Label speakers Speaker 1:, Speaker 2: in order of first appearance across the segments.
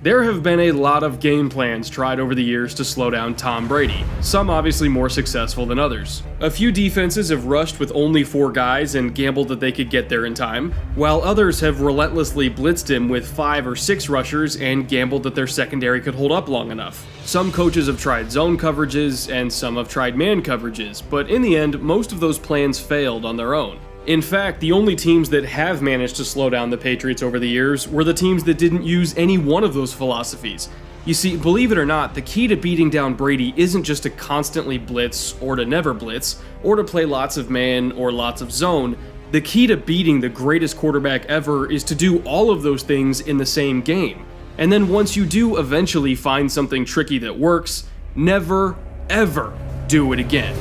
Speaker 1: There have been a lot of game plans tried over the years to slow down Tom Brady, some obviously more successful than others. A few defenses have rushed with only 4 guys and gambled that they could get there in time, while others have relentlessly blitzed him with 5 or 6 rushers and gambled that their secondary could hold up long enough. Some coaches have tried zone coverages and some have tried man coverages, but in the end, most of those plans failed on their own. In fact, the only teams that have managed to slow down the Patriots over the years were the teams that didn't use any one of those philosophies. You see, believe it or not, the key to beating down Brady isn't just to constantly blitz, or to never blitz, or to play lots of man or lots of zone. The key to beating the greatest quarterback ever is to do all of those things in the same game. And then once you do eventually find something tricky that works, never, ever do it again.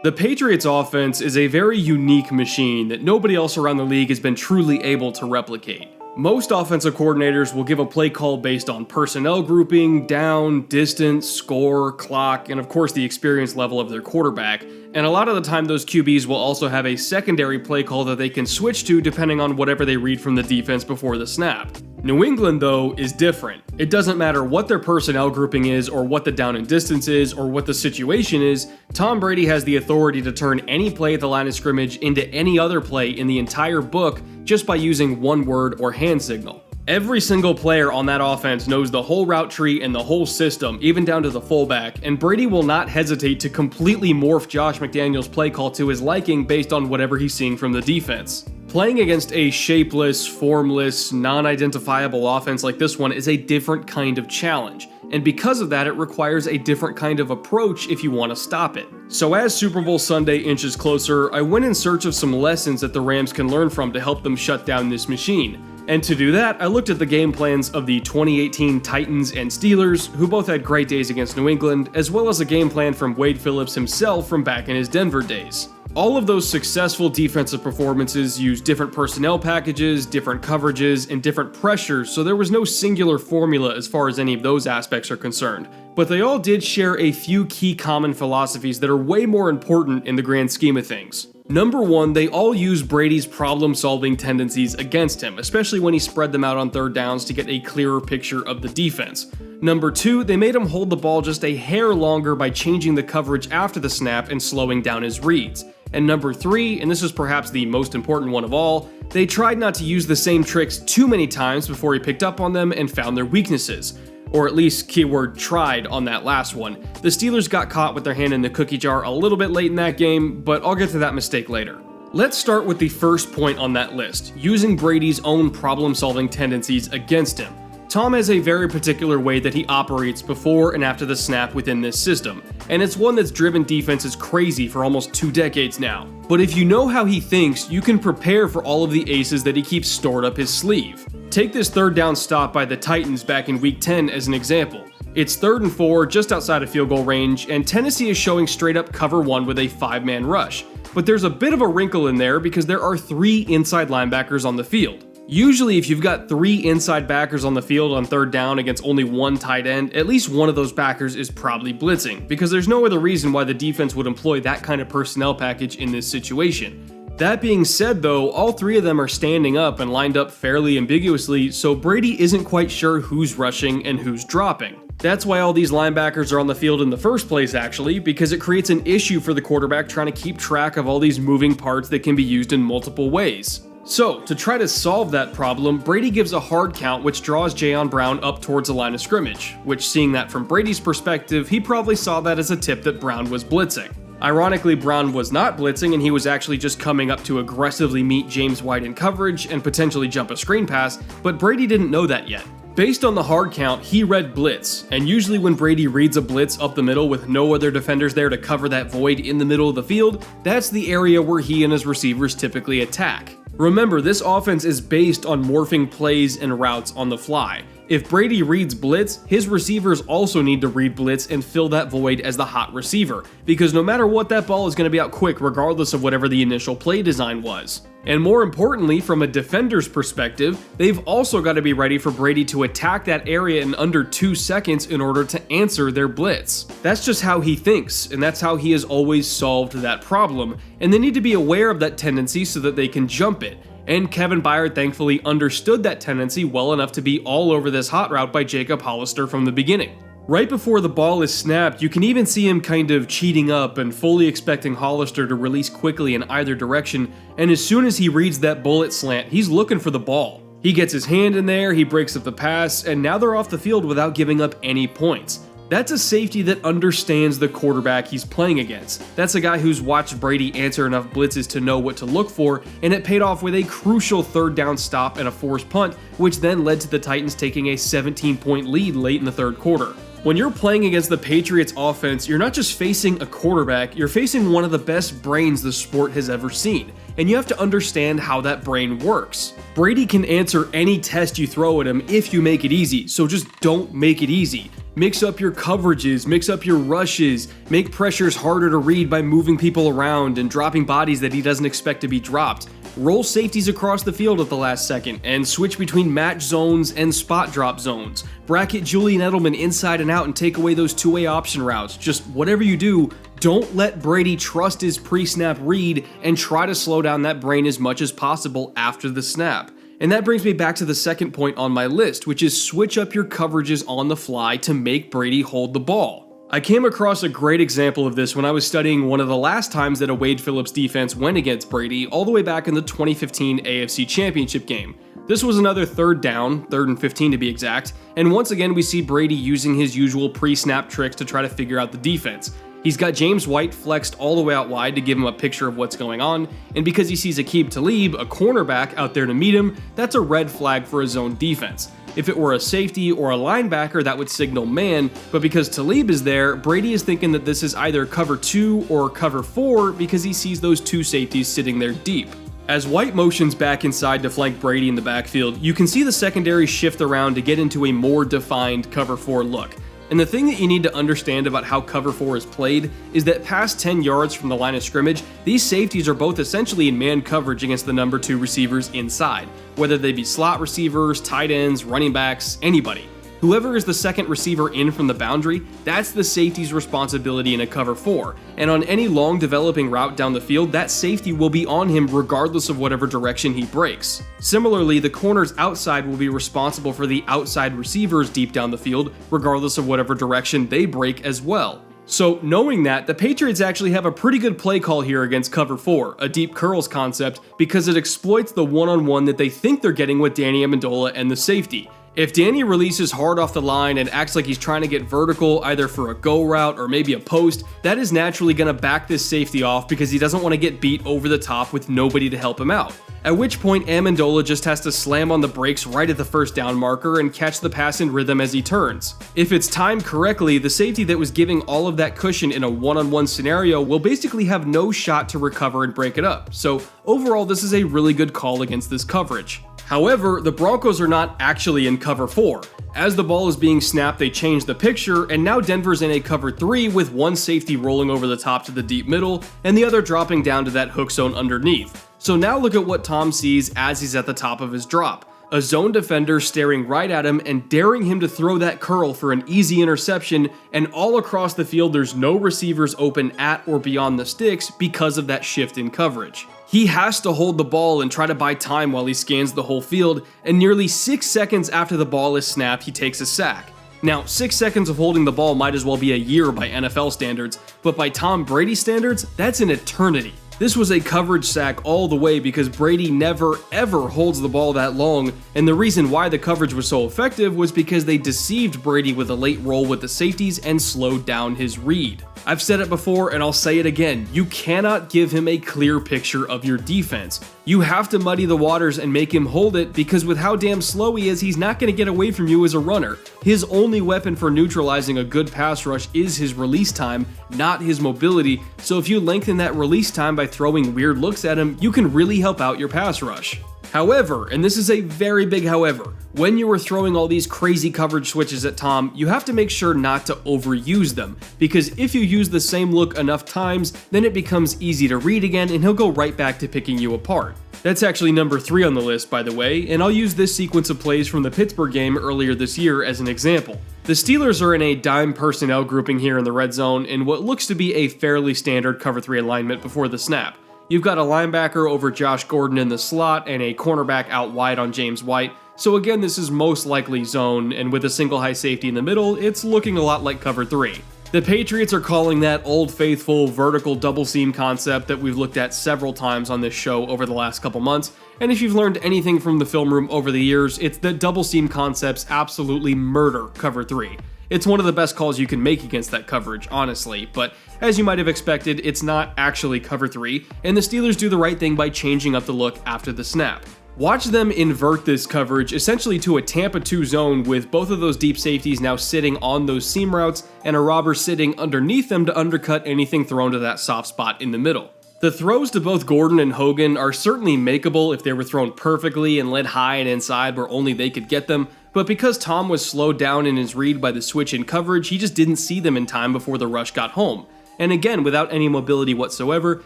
Speaker 1: The Patriots offense is a very unique machine that nobody else around the league has been truly able to replicate. Most offensive coordinators will give a play call based on personnel grouping, down, distance, score, clock, and of course the experience level of their quarterback. And a lot of the time those QBs will also have a secondary play call that they can switch to depending on whatever they read from the defense before the snap. New England, though, is different. It doesn't matter what their personnel grouping is, or what the down and distance is, or what the situation is, Tom Brady has the authority to turn any play at the line of scrimmage into any other play in the entire book just by using one word or hand signal. Every single player on that offense knows the whole route tree and the whole system, even down to the fullback, and Brady will not hesitate to completely morph Josh McDaniels' play call to his liking based on whatever he's seeing from the defense. Playing against a shapeless, formless, non-identifiable offense like this one is a different kind of challenge, and because of that it requires a different kind of approach if you want to stop it. So as Super Bowl Sunday inches closer, I went in search of some lessons that the Rams can learn from to help them shut down this machine. And to do that, I looked at the game plans of the 2018 Titans and Steelers, who both had great days against New England, as well as a game plan from Wade Phillips himself from back in his Denver days. All of those successful defensive performances used different personnel packages, different coverages, and different pressures, so there was no singular formula as far as any of those aspects are concerned. But they all did share a few key common philosophies that are way more important in the grand scheme of things. Number 1, they all use Brady's problem-solving tendencies against him, especially when he spread them out on third downs to get a clearer picture of the defense. Number 2, they made him hold the ball just a hair longer by changing the coverage after the snap and slowing down his reads. And number 3, and this is perhaps the most important one of all, they tried not to use the same tricks too many times before he picked up on them and found their weaknesses. Or at least keyword tried on that last one. The Steelers got caught with their hand in the cookie jar a little bit late in that game, but I'll get to that mistake later. Let's start with the first point on that list, using Brady's own problem-solving tendencies against him. Tom has a very particular way that he operates before and after the snap within this system, and it's one that's driven defenses crazy for almost 2 decades now. But if you know how he thinks, you can prepare for all of the aces that he keeps stored up his sleeve. Take this third down stop by the Titans back in Week 10 as an example. It's 3rd and 4 just outside of field goal range, and Tennessee is showing straight up cover 1 with a 5-man rush. But there's a bit of a wrinkle in there because there are 3 inside linebackers on the field. Usually if you've got 3 inside backers on the field on 3rd down against only 1 tight end, at least one of those backers is probably blitzing, because there's no other reason why the defense would employ that kind of personnel package in this situation. That being said though, all 3 of them are standing up and lined up fairly ambiguously, so Brady isn't quite sure who's rushing and who's dropping. That's why all these linebackers are on the field in the first place actually, because it creates an issue for the quarterback trying to keep track of all these moving parts that can be used in multiple ways. So, to try to solve that problem, Brady gives a hard count which draws Jayon Brown up towards the line of scrimmage, which seeing that from Brady's perspective, he probably saw that as a tip that Brown was blitzing. Ironically, Brown was not blitzing and he was actually just coming up to aggressively meet James White in coverage and potentially jump a screen pass, but Brady didn't know that yet. Based on the hard count, he read blitz, and usually when Brady reads a blitz up the middle with no other defenders there to cover that void in the middle of the field, that's the area where he and his receivers typically attack. Remember, this offense is based on morphing plays and routes on the fly, If Brady reads blitz, his receivers also need to read blitz and fill that void as the hot receiver, because no matter what, that ball is going to be out quick regardless of whatever the initial play design was. And more importantly, from a defender's perspective, they've also got to be ready for Brady to attack that area in under 2 seconds in order to answer their blitz. That's just how he thinks, and that's how he has always solved that problem, and they need to be aware of that tendency so that they can jump it. And Kevin Byard thankfully understood that tendency well enough to be all over this hot route by Jacob Hollister from the beginning. Right before the ball is snapped, you can even see him kind of cheating up and fully expecting Hollister to release quickly in either direction, and as soon as he reads that bullet slant, he's looking for the ball. He gets his hand in there, he breaks up the pass, and now they're off the field without giving up any points. That's a safety that understands the quarterback he's playing against. That's a guy who's watched Brady answer enough blitzes to know what to look for, and it paid off with a crucial third down stop and a forced punt, which then led to the Titans taking a 17-point lead late in the third quarter. When you're playing against the Patriots offense, you're not just facing a quarterback, you're facing one of the best brains the sport has ever seen, and you have to understand how that brain works. Brady can answer any test you throw at him if you make it easy, so just don't make it easy. Mix up your coverages, mix up your rushes, make pressures harder to read by moving people around and dropping bodies that he doesn't expect to be dropped. Roll safeties across the field at the last second and switch between match zones and spot drop zones. Bracket Julian Edelman inside and out and take away those two-way option routes. Just whatever you do, don't let Brady trust his pre-snap read and try to slow down that brain as much as possible after the snap. And that brings me back to the second point on my list, which is switch up your coverages on the fly to make Brady hold the ball. I came across a great example of this when I was studying one of the last times that a Wade Phillips defense went against Brady, all the way back in the 2015 AFC Championship game. This was another third down, 3rd and 15 to be exact, and once again we see Brady using his usual pre-snap tricks to try to figure out the defense. He's got James White flexed all the way out wide to give him a picture of what's going on, and because he sees Aqib Talib, a cornerback, out there to meet him, that's a red flag for a zone defense. If it were a safety or a linebacker, that would signal man, but because Talib is there, Brady is thinking that this is either cover 2 or cover 4 because he sees those two safeties sitting there deep. As White motions back inside to flank Brady in the backfield, you can see the secondary shift around to get into a more defined cover 4 look. And the thing that you need to understand about how cover 4 is played is that past 10 yards from the line of scrimmage, these safeties are both essentially in man coverage against the number 2 receivers inside, whether they be slot receivers, tight ends, running backs, anybody. Whoever is the second receiver in from the boundary, that's the safety's responsibility in a cover 4, and on any long developing route down the field, that safety will be on him regardless of whatever direction he breaks. Similarly, the corners outside will be responsible for the outside receivers deep down the field, regardless of whatever direction they break as well. So knowing that, the Patriots actually have a pretty good play call here against cover 4, a deep curls concept, because it exploits the one-on-one that they think they're getting with Danny Amendola and the safety. If Danny releases hard off the line and acts like he's trying to get vertical either for a go route or maybe a post, that is naturally going to back this safety off because he doesn't want to get beat over the top with nobody to help him out. At which point Amendola just has to slam on the brakes right at the first down marker and catch the pass in rhythm as he turns. If it's timed correctly, the safety that was giving all of that cushion in a one-on-one scenario will basically have no shot to recover and break it up. So overall, this is a really good call against this coverage. However, the Broncos are not actually in cover 4. As the ball is being snapped, they change the picture, and now Denver's in a cover 3 with one safety rolling over the top to the deep middle, and the other dropping down to that hook zone underneath. So now look at what Tom sees as he's at the top of his drop. A zone defender staring right at him and daring him to throw that curl for an easy interception, and all across the field there's no receivers open at or beyond the sticks because of that shift in coverage. He has to hold the ball and try to buy time while he scans the whole field, and nearly 6 seconds after the ball is snapped, he takes a sack. Now, 6 seconds of holding the ball might as well be a year by NFL standards, but by Tom Brady standards, that's an eternity. This was a coverage sack all the way because Brady never ever holds the ball that long, and the reason why the coverage was so effective was because they deceived Brady with a late roll with the safeties and slowed down his read. I've said it before and I'll say it again, you cannot give him a clear picture of your defense. You have to muddy the waters and make him hold it because with how damn slow he is, he's not going to get away from you as a runner. His only weapon for neutralizing a good pass rush is his release time, not his mobility, so if you lengthen that release time by throwing weird looks at him, you can really help out your pass rush. However, and this is a very big however, when you are throwing all these crazy coverage switches at Tom, you have to make sure not to overuse them, because if you use the same look enough times, then it becomes easy to read again and he'll go right back to picking you apart. That's actually number 3 on the list, by the way, and I'll use this sequence of plays from the Pittsburgh game earlier this year as an example. The Steelers are in a dime personnel grouping here in the red zone in what looks to be a fairly standard cover 3 alignment before the snap. You've got a linebacker over Josh Gordon in the slot and a cornerback out wide on James White, so again this is most likely zone, and with a single high safety in the middle, it's looking a lot like cover 3. The Patriots are calling that old faithful vertical double seam concept that we've looked at several times on this show over the last couple months, and if you've learned anything from the film room over the years, it's that double seam concepts absolutely murder cover 3. It's one of the best calls you can make against that coverage, honestly, but as you might have expected, it's not actually cover 3, and the Steelers do the right thing by changing up the look after the snap. Watch them invert this coverage essentially to a Tampa 2 zone with both of those deep safeties now sitting on those seam routes and a robber sitting underneath them to undercut anything thrown to that soft spot in the middle. The throws to both Gordon and Hogan are certainly makeable if they were thrown perfectly and led high and inside where only they could get them, but because Tom was slowed down in his read by the switch in coverage, he just didn't see them in time before the rush got home. And again, without any mobility whatsoever,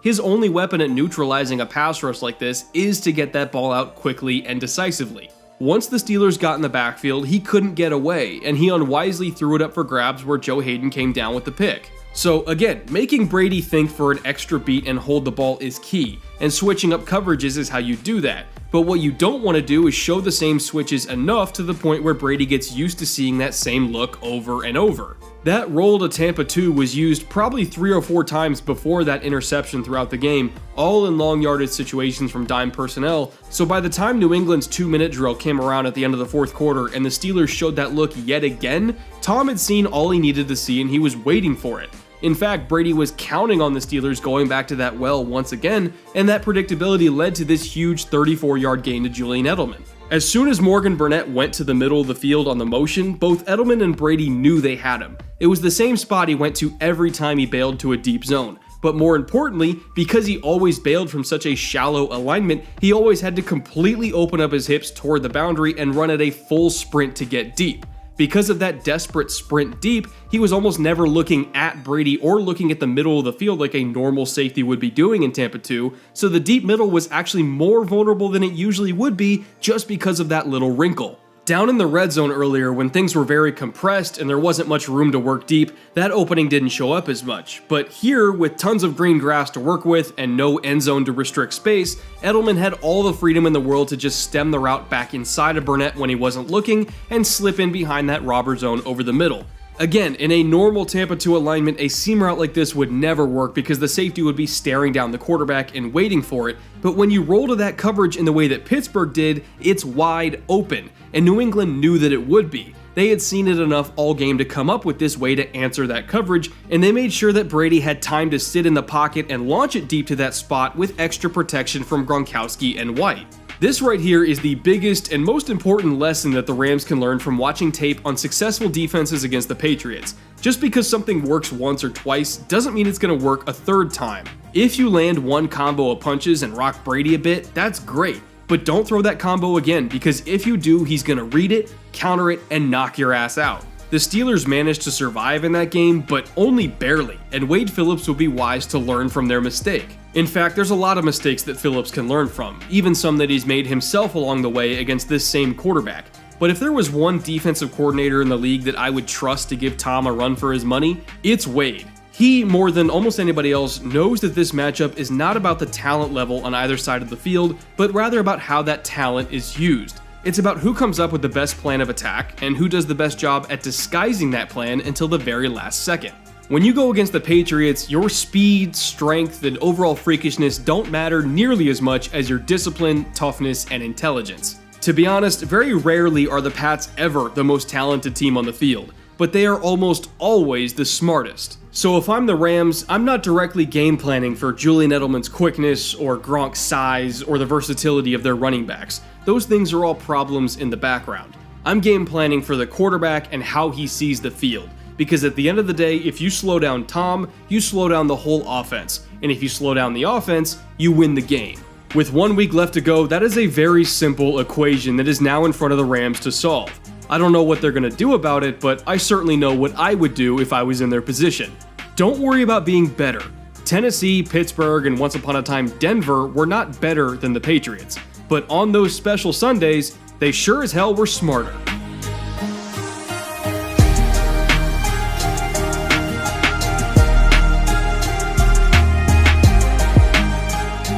Speaker 1: his only weapon at neutralizing a pass rush like this is to get that ball out quickly and decisively. Once the Steelers got in the backfield, he couldn't get away, and he unwisely threw it up for grabs where Joe Hayden came down with the pick. So again, making Brady think for an extra beat and hold the ball is key, and switching up coverages is how you do that. But what you don't want to do is show the same switches enough to the point where Brady gets used to seeing that same look over and over. That roll to Tampa 2 was used probably 3 or 4 times before that interception throughout the game, all in long yardage situations from dime personnel, so by the time New England's 2-minute drill came around at the end of the fourth quarter and the Steelers showed that look yet again, Tom had seen all he needed to see and he was waiting for it. In fact, Brady was counting on the Steelers going back to that well once again, and that predictability led to this huge 34-yard gain to Julian Edelman. As soon as Morgan Burnett went to the middle of the field on the motion, both Edelman and Brady knew they had him. It was the same spot he went to every time he bailed to a deep zone. But more importantly, because he always bailed from such a shallow alignment, he always had to completely open up his hips toward the boundary and run at a full sprint to get deep. Because of that desperate sprint deep, he was almost never looking at Brady or looking at the middle of the field like a normal safety would be doing in Tampa 2, so the deep middle was actually more vulnerable than it usually would be just because of that little wrinkle. Down in the red zone earlier, when things were very compressed and there wasn't much room to work deep, that opening didn't show up as much. But here, with tons of green grass to work with and no end zone to restrict space, Edelman had all the freedom in the world to just stem the route back inside of Burnett when he wasn't looking and slip in behind that robber zone over the middle. Again, in a normal Tampa 2 alignment, a seam route like this would never work because the safety would be staring down the quarterback and waiting for it, but when you roll to that coverage in the way that Pittsburgh did, it's wide open, and New England knew that it would be. They had seen it enough all game to come up with this way to answer that coverage, and they made sure that Brady had time to sit in the pocket and launch it deep to that spot with extra protection from Gronkowski and White. This right here is the biggest and most important lesson that the Rams can learn from watching tape on successful defenses against the Patriots. Just because something works once or twice doesn't mean it's going to work a third time. If you land one combo of punches and rock Brady a bit, that's great. But don't throw that combo again, because if you do, he's going to read it, counter it, and knock your ass out. The Steelers managed to survive in that game, but only barely, and Wade Phillips would be wise to learn from their mistake. In fact, there's a lot of mistakes that Phillips can learn from, even some that he's made himself along the way against this same quarterback. But if there was one defensive coordinator in the league that I would trust to give Tom a run for his money, it's Wade. He, more than almost anybody else, knows that this matchup is not about the talent level on either side of the field, but rather about how that talent is used. It's about who comes up with the best plan of attack and who does the best job at disguising that plan until the very last second. When you go against the Patriots, your speed, strength, and overall freakishness don't matter nearly as much as your discipline, toughness, and intelligence. To be honest, very rarely are the Pats ever the most talented team on the field, but they are almost always the smartest. So if I'm the Rams, I'm not directly game planning for Julian Edelman's quickness or Gronk's size or the versatility of their running backs. Those things are all problems in the background. I'm game planning for the quarterback and how he sees the field. Because at the end of the day, if you slow down Tom, you slow down the whole offense. And if you slow down the offense, you win the game. With 1 week left to go, that is a very simple equation that is now in front of the Rams to solve. I don't know what they're going to do about it, but I certainly know what I would do if I was in their position. Don't worry about being better. Tennessee, Pittsburgh, and once upon a time Denver were not better than the Patriots, but on those special Sundays, they sure as hell were smarter.